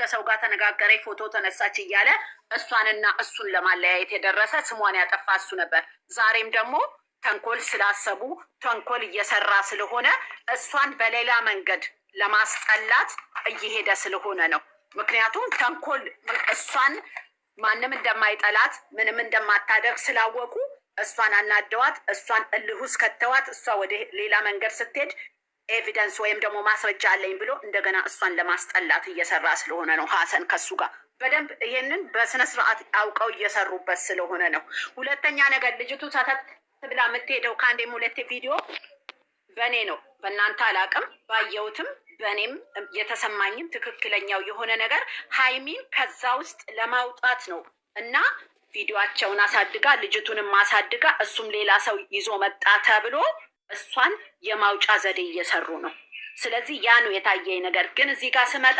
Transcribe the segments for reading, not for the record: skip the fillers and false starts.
ከሰው ጋር ተነጋገረ፣ ፎቶ ተነሳች እያለ እሷንና እሱን ለማለያየት የደረሰ ስሟን ያጠፋ እሱ ነበር። ዛሬም ደግሞ ተንኮል ስላሰቡ ተንኮል እየሰራ ስለሆነ እሷን በሌላ መንገድ ለማስጠላት እየሄደ ስለሆነ ነው። ምክንያቱም ተንኮል እሷን ማንም እንደማይጠላት ምንም እንደማታደርግ ስላወቁ እሷን አናደዋት፣ እሷን እልህ ውስጥ ከተዋት፣ እሷ ወደ ሌላ መንገድ ስትሄድ ኤቪደንስ ወይም ደግሞ ማስረጃ አለኝ ብሎ እንደገና እሷን ለማስጠላት እየሰራ ስለሆነ ነው። ሀሰን ከሱ ጋር በደንብ ይሄንን በስነ ስርዓት አውቀው እየሰሩበት ስለሆነ ነው። ሁለተኛ ነገር ልጅቱ ሰተት ብላ የምትሄደው ከአንዴም ሁለቴ ቪዲዮ በእኔ ነው፣ በእናንተ አላቅም። ባየሁትም በእኔም የተሰማኝም ትክክለኛው የሆነ ነገር ሀይሚን ከዛ ውስጥ ለማውጣት ነው እና ቪዲዮቸውን አሳድጋ ልጅቱንም አሳድጋ እሱም ሌላ ሰው ይዞ መጣ ተብሎ እሷን የማውጫ ዘዴ እየሰሩ ነው። ስለዚህ ያ ነው የታየኝ ነገር። ግን እዚህ ጋር ስመጣ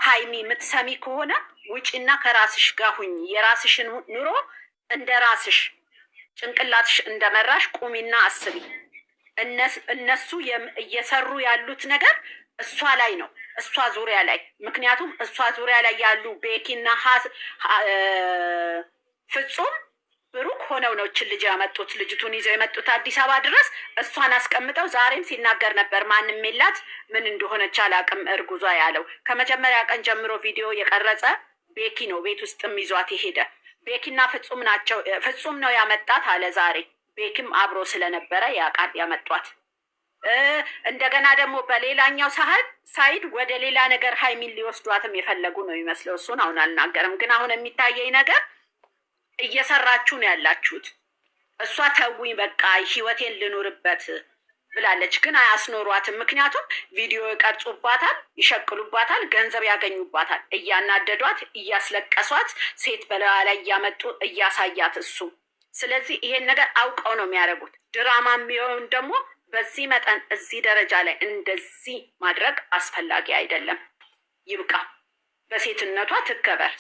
ሀይሚ የምትሰሚ ከሆነ ውጪና ከራስሽ ጋር ሁኝ፣ የራስሽን ኑሮ እንደ ራስሽ ጭንቅላትሽ እንደመራሽ ቁሚና አስቢ። እነሱ እየሰሩ ያሉት ነገር እሷ ላይ ነው፣ እሷ ዙሪያ ላይ። ምክንያቱም እሷ ዙሪያ ላይ ያሉ ቤኪና ፍጹም ብሩክ ሆነው ነው እችን ልጅ ያመጡት፣ ልጅቱን ይዘው የመጡት አዲስ አበባ ድረስ። እሷን አስቀምጠው ዛሬም ሲናገር ነበር ማንም የላት ምን እንደሆነች አላቅም እርጉዟ ያለው። ከመጀመሪያ ቀን ጀምሮ ቪዲዮ የቀረጸ ቤኪ ነው ቤት ውስጥም ይዟት የሄደ። ቤኪና ፍጹም ናቸው። ፍጹም ነው ያመጣት አለ ዛሬ። ቤኪም አብሮ ስለነበረ ያቃል ያመጧት። እንደገና ደግሞ በሌላኛው ሳይድ ወደ ሌላ ነገር ሀይሚን ሊወስዷትም የፈለጉ ነው ይመስለው። እሱን አሁን አልናገርም፣ ግን አሁን የሚታየኝ ነገር እየሰራችሁ ነው ያላችሁት። እሷ ተውኝ በቃ ህይወቴን ልኑርበት ብላለች፣ ግን አያስኖሯትም። ምክንያቱም ቪዲዮ ይቀርጹባታል፣ ይሸቅሉባታል፣ ገንዘብ ያገኙባታል፣ እያናደዷት፣ እያስለቀሷት፣ ሴት በላዋ ላይ እያመጡ እያሳያት እሱ። ስለዚህ ይሄን ነገር አውቀው ነው የሚያደርጉት። ድራማ የሚሆን ደግሞ በዚህ መጠን እዚህ ደረጃ ላይ እንደዚህ ማድረግ አስፈላጊ አይደለም። ይብቃ። በሴትነቷ ትከበር።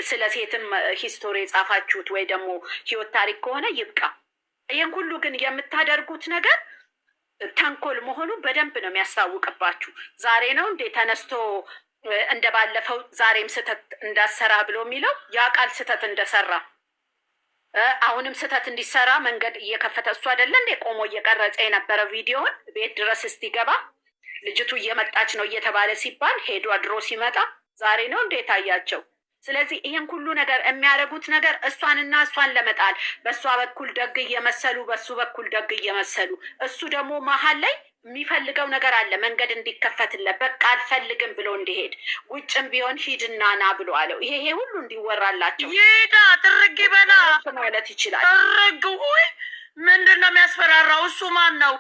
ስለ ሴትም ሂስቶሪ የጻፋችሁት ወይ ደግሞ ህይወት ታሪክ ከሆነ ይብቃ። ይህን ሁሉ ግን የምታደርጉት ነገር ተንኮል መሆኑ በደንብ ነው የሚያስታውቅባችሁ። ዛሬ ነው እንዴ ተነስቶ እንደባለፈው ዛሬም ስህተት እንዳሰራ ብሎ የሚለው? ያ ቃል ስህተት እንደሰራ አሁንም ስህተት እንዲሰራ መንገድ እየከፈተ እሱ አይደለ እንዴ ቆሞ እየቀረጸ የነበረ ቪዲዮውን ቤት ድረስ እስቲገባ ልጅቱ እየመጣች ነው እየተባለ ሲባል ሄዶ አድሮ ሲመጣ ዛሬ ነው እንዴ ታያቸው? ስለዚህ ይህን ሁሉ ነገር የሚያደርጉት ነገር እሷንና እሷን ለመጣል በእሷ በኩል ደግ እየመሰሉ በሱ በኩል ደግ እየመሰሉ እሱ ደግሞ መሀል ላይ የሚፈልገው ነገር አለ፣ መንገድ እንዲከፈትለት። በቃ አልፈልግም ብሎ እንዲሄድ ውጭም ቢሆን ሂድና ና ብሎ አለው። ይሄ ሁሉ እንዲወራላቸው ይሄዳ ጥርግ ይበላ ማለት ይችላል። ጥርግ ሆይ ምንድን ነው የሚያስፈራራው? እሱ ማን ነው?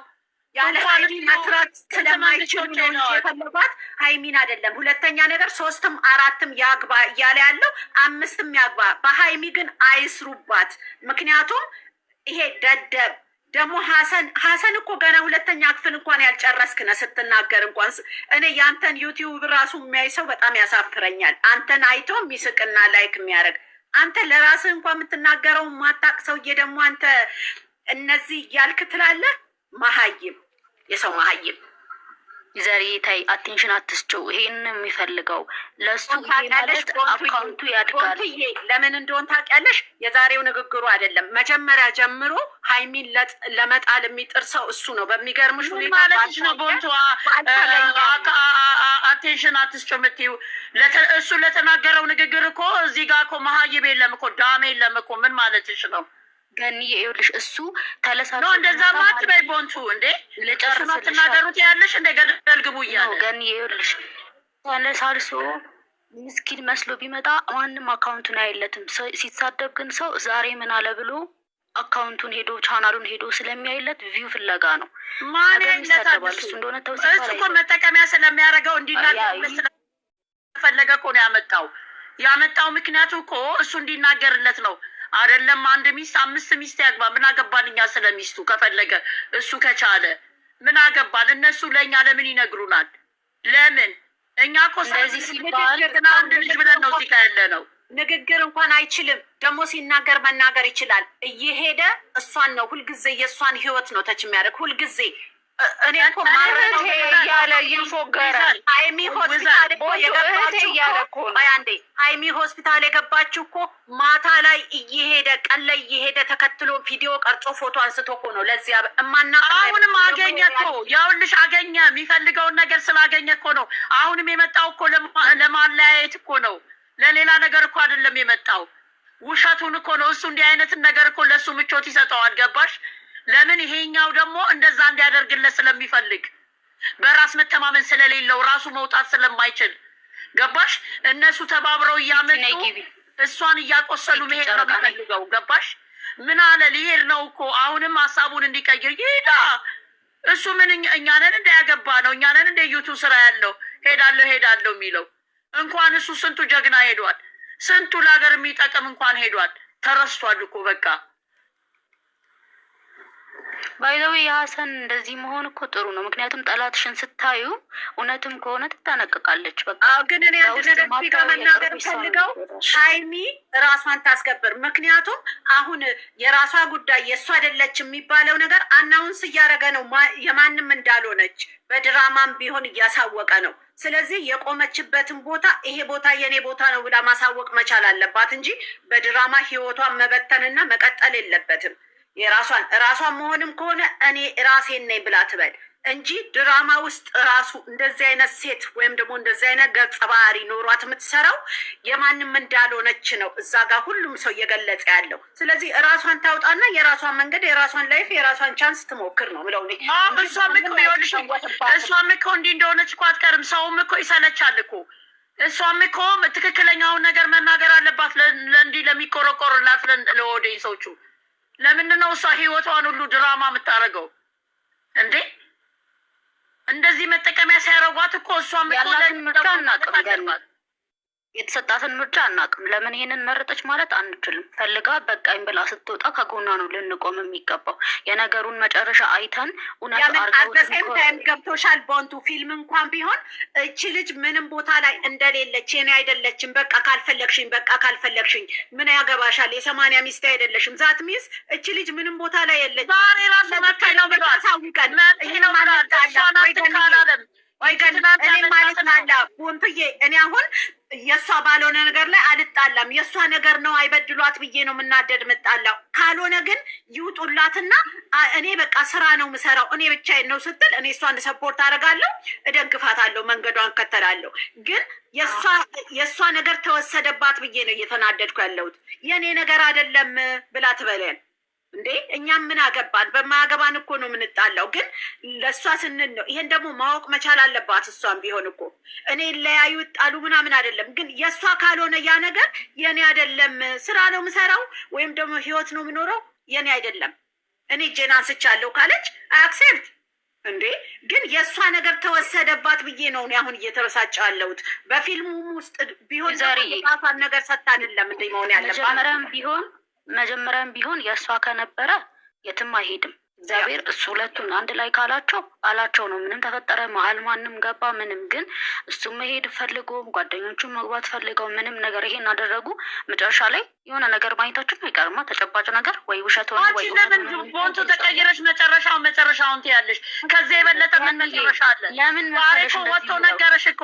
ያለ ሀይሚ መስራት ስለማይችሉ ነው እንጂ የፈለጓት ሀይሚን አይደለም። ሁለተኛ ነገር 3ም 4ም ያግባ እያለ ያለው 5ም ያግባ። በሀይሚ ግን አይስሩባት። ምክንያቱም ይሄ ደደብ ደግሞ ሀሰን እኮ ገና 2ኛ ክፍል እንኳን ያልጨረስክ ነህ ስትናገር። እንኳን እኔ ያንተን ዩቲዩብ ራሱ የሚያይ ሰው በጣም ያሳፍረኛል። አንተን አይቶ የሚስቅና ላይክ የሚያደርግ አንተ ለራስህ እንኳን የምትናገረው ማታቅ ሰውዬ ደግሞ አንተ እነዚህ እያልክ ትላለህ። መሀይም፣ የሰው መሀይም። ዘሪ ታይ አቴንሽን አትስጭው። ይሄን የሚፈልገው ለሱ ማለት አካውንቱ ያድጋል። ለምን እንደሆን ታውቂያለሽ? የዛሬው ንግግሩ አይደለም። መጀመሪያ ጀምሮ ሀይሚን ለመጣል የሚጥር ሰው እሱ ነው። በሚገርምሽ ሁኔታ ማለትሽ ነው። ቦንቷ አቴንሽን አትስጭው የምትይው እሱ ለተናገረው ንግግር እኮ እዚህ ጋር እኮ መሀይም የለም እኮ ዳሜ የለም እኮ። ምን ማለትሽ ነው? ገኒ ይኸውልሽ እሱ ተለሳልሶ ነው እንደዛ ማት በይ ቦንቱ እንዴ ለጨርሱ ተናገሩት ያለሽ እንደ ገደል ግቡ እያለ ገኒ ይኸውልሽ ተለሳልሶ ምስኪን መስሎ ቢመጣ ማንም አካውንቱን አይለትም። ሲሳደብ ግን ሰው ዛሬ ምን አለ ብሎ አካውንቱን ሄዶ ቻናሉን ሄዶ ስለሚያይለት ቪው ፍለጋ ነው። ማን ይለታል? እሱ እንደሆነ ተውሰፋ እሱ እኮ መጠቀሚያ ስለሚያደርገው እንዲናገር ስለፈለገ እኮ ነው ያመጣው ምክንያቱ እኮ እሱ እንዲናገርለት ነው። አይደለም 1 ሚስት 5 ሚስት ያግባ። ምን አገባን እኛ ስለሚስቱ? ከፈለገ እሱ ከቻለ ምን አገባን? እነሱ ለእኛ ለምን ይነግሩናል? ለምን እኛ እኮ ስለዚህ ሲባል አንድ ልጅ ብለን ነው እዚህ ጋር ያለ ነው። ንግግር እንኳን አይችልም። ደግሞ ሲናገር መናገር ይችላል። እየሄደ እሷን ነው ሁልጊዜ የእሷን ህይወት ነው ተች የሚያደርግ ሁልጊዜ እኔ እኮ ማረቴ እያለ ይፎገራል። ሀይሚ ሆስፒታል ሀይሚ ሆስፒታል የገባችው እኮ ማታ ላይ እየሄደ ቀን ላይ እየሄደ ተከትሎ ቪዲዮ ቀርጾ ፎቶ አንስቶ እኮ ነው። ለዚያ እማና አሁንም አገኘ እኮ ያውልሽ አገኘ። የሚፈልገውን ነገር ስላገኘ እኮ ነው። አሁንም የመጣው እኮ ለማለያየት እኮ ነው። ለሌላ ነገር እኮ አይደለም የመጣው። ውሸቱን እኮ ነው። እሱ እንዲህ አይነትን ነገር እኮ ለእሱ ምቾት ይሰጠዋል። ገባሽ? ለምን ይሄኛው ደግሞ እንደዛ እንዲያደርግለት ስለሚፈልግ በራስ መተማመን ስለሌለው ራሱ መውጣት ስለማይችል ገባሽ? እነሱ ተባብረው እያመጡ እሷን እያቆሰሉ መሄድ ነው የሚፈልገው። ገባሽ? ምን አለ ሊሄድ ነው እኮ አሁንም ሀሳቡን እንዲቀይር ይሄዳ። እሱ ምን እኛንን እንዳያገባ ነው እኛንን እንደ ዩቱ ስራ ያለው ሄዳለሁ የሚለው እንኳን እሱ ስንቱ ጀግና ሄዷል። ስንቱ ለሀገር የሚጠቅም እንኳን ሄዷል። ተረስቷል እኮ በቃ። ባይዘዌ የሀሰን እንደዚህ መሆን እኮ ጥሩ ነው። ምክንያቱም ጠላትሽን ስታዩ እውነትም ከሆነ ትጠነቅቃለች። በቃ ግን እኔ አንድ ነገር ጋር መናገር ፈልገው ሀይሚ ራሷን ታስከብር። ምክንያቱም አሁን የራሷ ጉዳይ የእሷ አይደለች የሚባለው ነገር አናውንስ እያደረገ ነው የማንም እንዳልሆነች በድራማም ቢሆን እያሳወቀ ነው። ስለዚህ የቆመችበትን ቦታ ይሄ ቦታ የኔ ቦታ ነው ብላ ማሳወቅ መቻል አለባት እንጂ በድራማ ህይወቷን መበተንና መቀጠል የለበትም። ራሷን መሆንም ከሆነ እኔ ራሴን ነኝ ብላ ትበል እንጂ ድራማ ውስጥ ራሱ እንደዚህ አይነት ሴት ወይም ደግሞ እንደዚህ አይነት ገጸ ባህሪ ኖሯት የምትሰራው የማንም እንዳልሆነች ነው እዛ ጋር ሁሉም ሰው እየገለጸ ያለው። ስለዚህ ራሷን ታውጣና የራሷን መንገድ፣ የራሷን ላይፍ፣ የራሷን ቻንስ ትሞክር ነው ምለው። እሷም እኮ እንዲህ እንደሆነች እኮ አትቀርም። ሰውም እኮ ይሰለቻል እኮ። እሷም እኮ ትክክለኛውን ነገር መናገር አለባት ለእንዲህ ለሚቆረቆርላት ለኦዲየንሶቹ። ለምንድን ነው እሷ ህይወቷን ሁሉ ድራማ የምታደርገው እንዴ? እንደዚህ መጠቀሚያ ሲያደርጓት እኮ እሷም ያላትን ምርጫ እናቅም፣ የተሰጣትን ምርጫ አናቅም። ለምን ይሄንን መረጠች ማለት አንችልም። ፈልጋ በቃኝ ብላ ስትወጣ ከጎኗ ነው ልንቆም የሚገባው። የነገሩን መጨረሻ አይተን እውነት አርገውታይም ገብቶሻል። ቦንቱ ፊልም እንኳን ቢሆን እቺ ልጅ ምንም ቦታ ላይ እንደሌለች የኔ አይደለችም፣ በቃ ካልፈለግሽኝ ምን ያገባሻል፣ የ80 ሚስት አይደለሽም ዛት ሚስ እቺ ልጅ ምንም ቦታ ላይ የለች። ዛሬ ራሱ መብት ነው ብሏል። ሳውቀን እኔ ማለት ናላ ቦንቱዬ እኔ አሁን የእሷ ባልሆነ ነገር ላይ አልጣላም። የእሷ ነገር ነው አይበድሏት ብዬ ነው የምናደድ ምጣላው። ካልሆነ ግን ይውጡላትና እኔ በቃ ስራ ነው ምሰራው እኔ ብቻዬን ነው ስትል እኔ እሷን ሰፖርት አደርጋለሁ፣ እደግፋታለሁ፣ መንገዷን ከተላለሁ። ግን የእሷ ነገር ተወሰደባት ብዬ ነው እየተናደድኩ ያለሁት። የእኔ ነገር አይደለም ብላ ትበለን እንዴ? እኛም ምን አገባን? በማያገባን እኮ ነው የምንጣላው። ግን ለእሷ ስንል ነው። ይሄን ደግሞ ማወቅ መቻል አለባት። እሷም ቢሆን እኮ እኔ ለያዩ ጣሉ ምናምን አይደለም። ግን የእሷ ካልሆነ ያ ነገር የኔ አይደለም፣ ስራ ነው የምሰራው ወይም ደግሞ ህይወት ነው የምኖረው፣ የኔ አይደለም፣ እኔ እጄን አንስቻለሁ ካለች አክሴፕት እንዴ። ግን የእሷ ነገር ተወሰደባት ብዬ ነው አሁን እየተበሳጨ ያለሁት። በፊልሙ ውስጥ ቢሆን ራሷን ነገር ሰጥታ አይደለም እንደ መሆን ያለባት። መጀመሪያም ቢሆን የእሷ ከነበረ የትም አይሄድም። እግዚአብሔር እሱ ሁለቱን አንድ ላይ አላቸው ነው። ምንም ተፈጠረ መሀል ማንም ገባ ምንም፣ ግን እሱ መሄድ ፈልጎ ጓደኞቹን መግባት ፈልገው ምንም ነገር ይሄን አደረጉ። መጨረሻ ላይ የሆነ ነገር ማየታችን አይቀርማ፣ ተጨባጭ ነገር ወይ ውሸት ሆነ ወይ ለምን ቦንቱ ተቀይረሽ መጨረሻውን ትያለሽ። ከዚህ የበለጠ ምን መጨረሻ አለ? ለምን ወጥቶ ነገረሽ እኮ